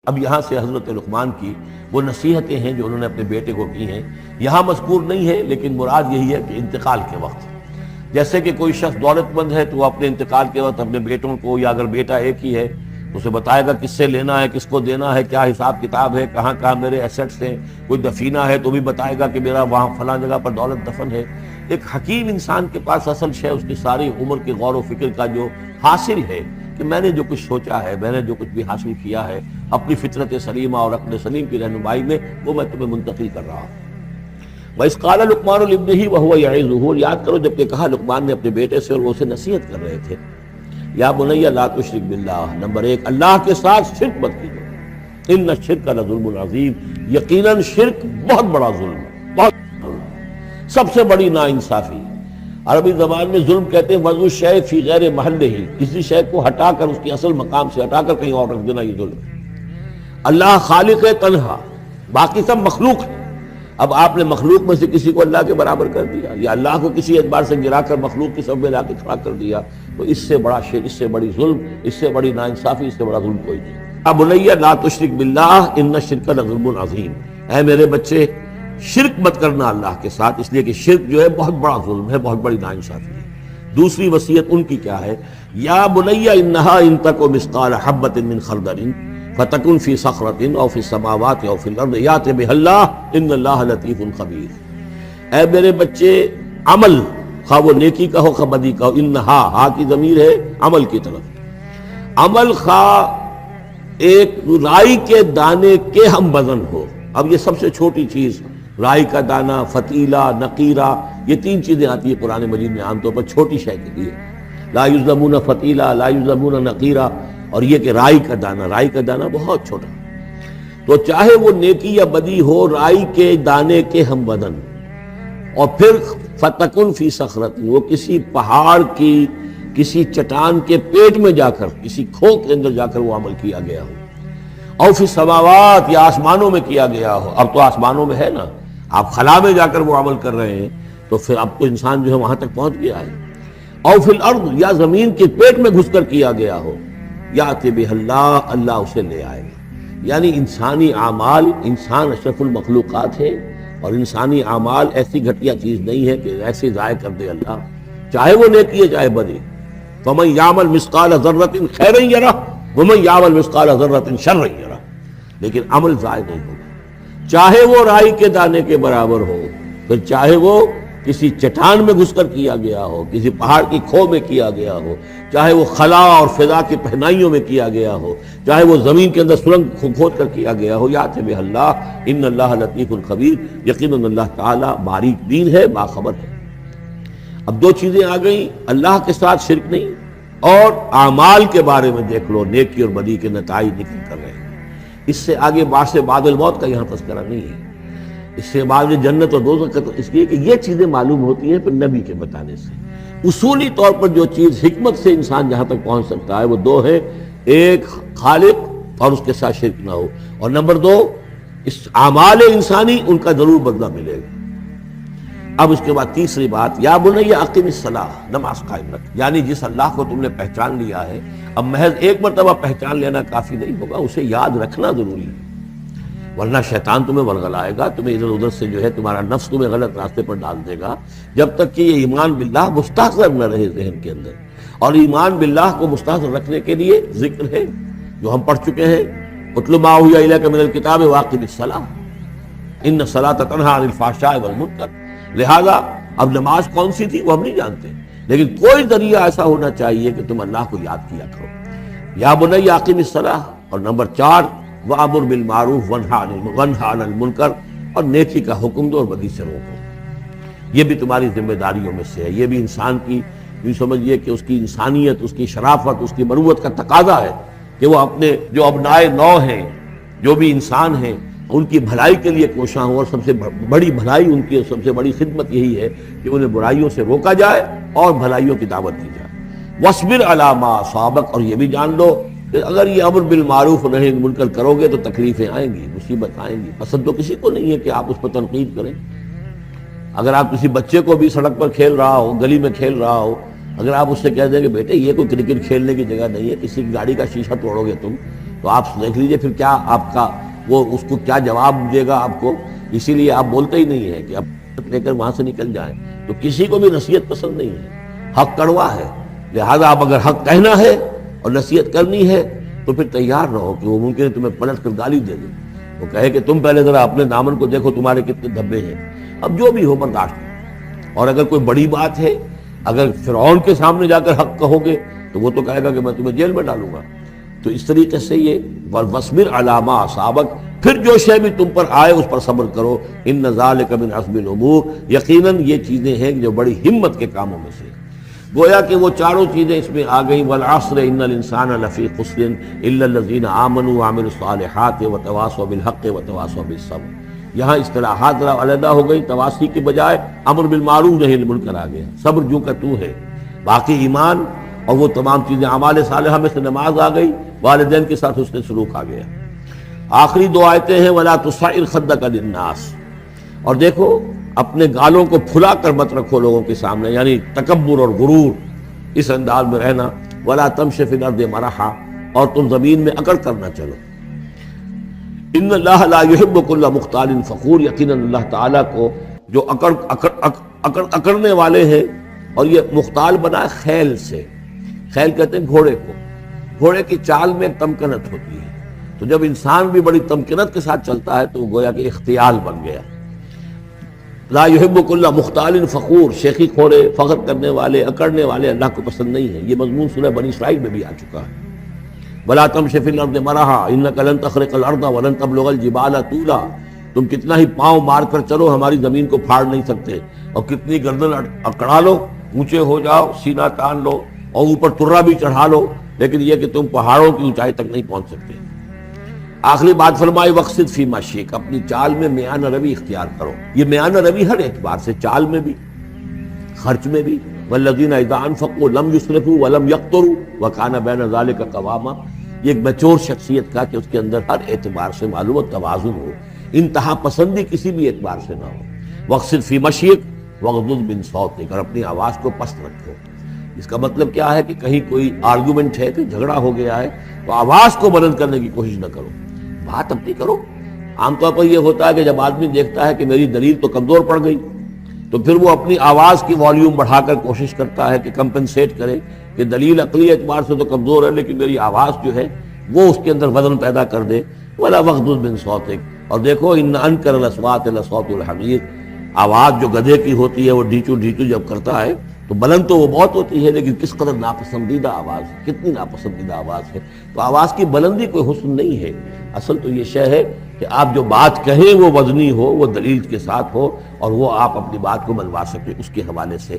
اب یہاں سے حضرت لقمان کی وہ نصیحتیں ہیں جو انہوں نے اپنے بیٹے کو کی ہیں، یہاں مذکور نہیں ہے، لیکن مراد یہی ہے کہ انتقال کے وقت، جیسے کہ کوئی شخص دولت مند ہے تو وہ اپنے انتقال کے وقت اپنے بیٹوں کو، یا اگر بیٹا ایک ہی ہے اسے بتائے گا کس سے لینا ہے، کس کو دینا ہے، کیا حساب کتاب ہے، کہاں کہاں میرے ایسٹس ہیں، کوئی دفینہ ہے تو بھی بتائے گا کہ میرا وہاں فلاں جگہ پر دولت دفن ہے۔ ایک حکیم انسان کے پاس اصل شے اس کی ساری عمر کے غور و فکر کا جو حاصل ہے کہ میں نے جو کچھ سوچا ہے، میں نے جو کچھ بھی حاصل کیا ہے اپنی فطرت سلیمہ اور عقل سلیم کی رہنمائی میں، وہ میں تمہیں منتقل کر رہا ہوں۔ وَإِذْ قَالَ لُقْمَانُ لِابْنِهِ وَهُوَ يَعِظُهُ، یاد کرو جب کہ کہا لقمان نے اپنے بیٹے سے اور وہ اسے نصیحت کر رہے تھے، یا بنی لا تشرک باللہ، نمبر ایک اللہ کے ساتھ شرک مت کیجو، ان الشرک لظلم عظیم، یقیناً شرک بہت بڑا ظلم ہے، بہت ظلم، سب سے بڑی ناانصافی۔ عربی زبان میں ظلم کہتے ہیں وضع الشیء فی غیر محلہ، کسی شے کو ہٹا کر اس کی اصل مقام سے ہٹا کر کہیں اور رکھ دینا، یہ ظلم ہے۔ اللہ خالق ہے تنہا، باقی سب مخلوق ہے، اب آپ نے مخلوق میں سے کسی کو اللہ کے برابر کر دیا، یا اللہ کو کسی اعتبار سے گرا کر مخلوق کی سب میں لا کے کھڑا کر دیا، تو اس سے بڑا شرک، اس سے بڑی ظلم، اس سے بڑی ناانصافی، اس سے بڑا ظلم کوئی نہیں۔ اب بنی لا تشرک باللہ ان الشرک لظلم عظیم، اے میرے بچے شرک مت کرنا اللہ کے ساتھ، اس لیے کہ شرک جو ہے بہت بڑا ظلم ہے، بہت بڑی ناانصافی ہے۔ دوسری وصیت ان کی کیا ہے؟ یا بنی انہا ان تک مثقال حبۃ من خردل فتکن فی صخرۃ او فی السماوات او فی الارض یأت بها اللہ ان اللہ لطیف خبیر، اے میرے بچے عمل، خواہ وہ نیکی کا ہو خواہ بدی کا ہو، انہا، ہا کی ضمیر ہے عمل کی طرف، عمل خواہ ایک رائی کے دانے کے ہم وزن ہو، اب یہ سب سے چھوٹی چیز رائی کا دانہ، فتیلہ، نقیرہ، یہ تین چیزیں آتی ہیں قرآن مجید میں عام طور پر چھوٹی شے کے لیے، لا یظلمون فتیلہ، لا یظلمون نقیرہ، اور یہ کہ رائی کا دانہ بہت چھوٹا، تو چاہے وہ نیکی یا بدی ہو رائی کے دانے کے ہم وزن، اور پھر فتکن فی صخرۃ، وہ کسی پہاڑ کی، کسی چٹان کے پیٹ میں جا کر، کسی کھو کے اندر جا کر وہ عمل کیا گیا ہو، او فی السماوات، یا آسمانوں میں کیا گیا ہو، اب تو آسمانوں میں ہے نا، آپ خلا میں جا کر وہ عمل کر رہے ہیں، تو پھر اب تو انسان جو ہے وہاں تک پہنچ گیا ہے، او فی الارض، یا زمین کے پیٹ میں گھس کر کیا گیا ہو، یأت بہ اللہ، اللہ اسے لے آئے گا۔ یعنی انسانی اعمال، انسان اشرف المخلوقات ہے، اور انسانی اعمال ایسی گھٹیا چیز نہیں ہے کہ ایسے ضائع کر دے اللہ، چاہے وہ نیکی ہے چاہے بدی، فمن یعمل مثقال ذرۃ خیرا یرہ ومن یعمل مثقال ذرۃ شرا یرہ، لیکن عمل ضائع نہیں ہوگا، چاہے وہ رائی کے دانے کے برابر ہو، پھر چاہے وہ کسی چٹان میں گھس کر کیا گیا ہو، کسی پہاڑ کی کھو میں کیا گیا ہو، چاہے وہ خلا اور فضا کی پہنائیوں میں کیا گیا ہو، چاہے وہ زمین کے اندر سرنگ کھود کر کیا گیا ہو، یأت بہ اللہ ان اللہ لطیف خبیر، یقیناً اللہ تعالیٰ باریک بین ہے، باخبر ہے۔ اب دو چیزیں آ گئیں، اللہ کے ساتھ شرک نہیں، اور اعمال کے بارے میں دیکھ لو، نیکی اور بدی کے نتائج نکل کر رہے ہیں، اس سے آگے بعث بعد الموت کا یہاں تذکرہ نہیں ہے، اس سے بعد جنت اور دوزخ کا، اس لیے کہ یہ چیزیں معلوم ہوتی ہیں پھر نبی کے بتانے سے۔ اصولی طور پر جو چیز حکمت سے انسان جہاں تک پہنچ سکتا ہے وہ دو ہے، ایک خالق اور اس کے ساتھ شرک نہ ہو، اور نمبر دو اس اعمال انسانی ان کا ضرور بدلہ ملے گا۔ اب اس کے بعد تیسری بات، یا بنی اقم الصلاۃ، نماز قائم رکھ، یعنی جس اللہ کو تم نے پہچان لیا ہے، اب محض ایک مرتبہ پہچان لینا کافی نہیں ہوگا، اسے یاد رکھنا ضروری ہے، ورنہ شیطان تمہیں ورغلائے گا، تمہیں ادھر ادھر سے جو ہے تمہارا نفس تمہیں غلط راستے پر ڈال دے گا، جب تک کہ یہ ایمان باللہ مستحضر نہ رہے ذہن کے اندر۔ اور ایمان باللہ کو مستحضر رکھنے کے لیے ذکر ہے جو ہم پڑھ چکے ہیں، اتل ما اوحی الیک من الکتاب واقم الصلاۃ ان الصلاۃ تنہی عن الفحشاء والمنکر، لہذا اب نماز کون سی تھی وہ ہم نہیں جانتے، لیکن کوئی ذریعہ ایسا ہونا چاہیے کہ تم اللہ کو یاد کیا کرو۔ یا بنی اقم الصلاۃ، اور نمبر 4 وَأَمُرْ بِالْمَعْرُوفِ وَانْهَ عَنِ الْمُنْکَرِ، اور نیکی کا حکم دو اور بدی سے روکو، یہ بھی تمہاری ذمہ داریوں میں سے ہے، یہ بھی انسان کی، یوں سمجھیے کہ اس کی انسانیت، اس کی شرافت، اس کی مروت کا تقاضا ہے کہ وہ اپنے جو ابنائے نو ہیں، جو بھی انسان ہیں، ان کی بھلائی کے لیے کوشاں ہوں، اور سب سے بڑی بھلائی ان کی، سب سے بڑی خدمت یہی ہے کہ انہیں برائیوں سے روکا جائے اور بھلائیوں کی دعوت دی جائے۔ وَاصْبِرْ عَلَىٰ مَا أَصَابَكَ، اور یہ بھی جان لو کہ اگر یہ امر بالمعروف نہی عن المنکر کرو گے تو تکلیفیں آئیں گی، مصیبت آئیں گی، پسند تو کسی کو نہیں ہے کہ آپ اس پر تنقید کریں۔ اگر آپ کسی بچے کو بھی سڑک پر کھیل رہا ہو، گلی میں کھیل رہا ہو، اگر آپ اس سے کہہ دیں کہ بیٹے یہ کوئی کرکٹ کھیلنے کی جگہ نہیں ہے، کسی کی گاڑی کا شیشہ توڑو گے تم، تو آپ دیکھ لیجئے پھر کیا آپ کا وہ اس کو کیا جواب دے گا آپ کو. اسی لیے آپ بولتے ہی نہیں ہیں کہ اب لے کر وہاں سے نکل جائیں. تو کسی کو بھی نصیحت پسند نہیں ہے، حق کڑوا ہے، لہذا آپ اگر حق کہنا ہے اور نصیحت کرنی ہے تو پھر تیار رہو کہ وہ ممکن ہے تمہیں پلٹ کر گالی دے دے، وہ کہے کہ تم پہلے ذرا اپنے دامن کو دیکھو تمہارے کتنے دھبے ہیں. اب جو بھی ہو برداشت کرو. اور اگر کوئی بڑی بات ہے، اگر فرعون کے سامنے جا کر حق کہو گے تو وہ تو کہے گا کہ میں تمہیں جیل میں ڈالوں گا. تو اس طریقے سے یہ وَاصْبِرْ عَلَىٰ مَا أَصَابَكَ، پھر جو شے بھی تم پر آئے اس پر صبر کرو. إِنَّ ذَلِكَ مِنْ عَزْمِ الْأُمُورِ، یقیناً یہ چیزیں ہیں جو بڑی ہمت کے کاموں میں سے. گویا کہ وہ چاروں چیزیں اس میں آ گئیں. وَالْعَصْرِ إِنَّ الْإِنسَانَ لَفِي خُسْرٍ إِلَّا الَّذِينَ آمَنُوا وَعَمِلُوا الصَّالِحَاتِ وَتَوَاصَوْا بِالْحَقِّ وَتَوَاصَوْا بِالصَّبْرِ. یہاں اصطلاحات ذرا علیحدہ ہو گئی، تواصی کے بجائے امر بالمعروف نہی عن المنکر آ گیا. صبر جو کا تو ہے، باقی ایمان اور وہ تمام چیزیں اعمال صالحہ میں سے نماز آ گئی، والدین کے ساتھ حسن سلوک آ گیا. آخری دو آیتیں ہیں وَلَا تُصَعِّرْ خَدَّكَ لِلنَّاسِ. اور دیکھو اپنے گالوں کو پھلا کر مت رکھو لوگوں کے سامنے، یعنی تکبر اور غرور اس انداز میں رہنا. وَلَا تَمْشِ فِي الْأَرْضِ مَرَحًا، اور تم زمین میں اکڑ کر نہ چلو. ان اللہ لا يحب كل مختال فخور، یقیناً اللہ تعالیٰ کو جو اکڑنے والے ہیں. اور یہ مختال بنا ہے خیل سے. خیل کہتے ہیں گھوڑے کو. گھوڑے کی چال میں ایک تمکنت ہوتی ہے، تو جب انسان بھی بڑی تمکنت کے ساتھ چلتا ہے تو وہ گویا کہ اختیال بن گیا. لا يحب كل مختال فخور، شیخی کھوڑے، فخر کرنے والے، اکڑنے والے اللہ کو پسند نہیں ہے. یہ مضمون سورہ بنی اسرائیل میں بھی آ چکا ہے. وَلَا تَمْشِ فِي الْأَرْضِ مَرَحًا إِنَّكَ لَن تَخْرِقَ الْأَرْضَ وَلَن تَبْلُغَ الْجِبَالَ طُولًا. تم کتنا ہی پاؤں مار کر چلو ہماری زمین کو پھاڑ نہیں سکتے، اور کتنی گردن اکڑا لو، اونچے ہو جاؤ، سینہ تان لو اور اوپر ترا بھی چڑھا لو، لیکن یہ کہ تم پہاڑوں کی اونچائی تک نہیں پہنچ سکتے. آخری بات فرمائی وَاقْصِدْ فِي مَشْيِكَ، اپنی چال میں میانہ روی اختیار کرو. یہ میانہ روی ہر اعتبار سے، چال میں بھی، خرچ میں بھی. وَالَّذِينَ إِذَا أَنفَقُوا لَمْ يُسْرِفُوا وَلَمْ يَقْتُرُوا وَكَانَ بَيْنَ ذَلِكَ قَوَامًا. یہ ایک میچور شخصیت کا کہ اس کے اندر ہر اعتبار سے معلوم و توازن ہو، انتہا پسندی کسی بھی اعتبار سے نہ ہو. وَاقْصِدْ فِي مَشْيِكَ وَاغْضُضْ مِنْ صَوْتِكَ، اور اپنی آواز کو پست رکھو. اس کا مطلب کیا ہے کہ کہیں کوئی آرگومنٹ ہے، کہ جھگڑا ہو گیا ہے، تو آواز کو بلند کرنے کی کوشش نہ کرو، بات اپنی کرو. عام طور پر یہ ہوتا ہے کہ جب آدمی دیکھتا ہے کہ میری دلیل تو کمزور پڑ گئی تو پھر وہ اپنی آواز کی والیوم بڑھا کر کوشش کرتا ہے کہ کمپنسیٹ کرے کہ دلیل عقلی اعتبار سے تو کمزور ہے لیکن میری آواز جو ہے وہ اس کے اندر وزن پیدا کر دے. وَلَا وَاغْضُضْ مِنْ صَوْتِكَ، اور دیکھو إِنَّ أَنْكَرَ الْأَصْوَاتِ لَصَوْتُ الْحَمِيرِ. آواز جو گدھے کی ہوتی ہے وہ ڈھیچو ڈھیچو جب کرتا ہے تو بلند تو وہ بہت ہوتی ہے، لیکن کس قدر ناپسندیدہ آواز، کتنی ناپسندیدہ آواز ہے. تو آواز کی بلندی کوئی حسن نہیں ہے، اصل تو یہ شے ہے کہ آپ جو بات کہیں وہ وزنی ہو، وہ دلیل کے ساتھ ہو، اور وہ آپ اپنی بات کو منوا سکیں اس کے حوالے سے.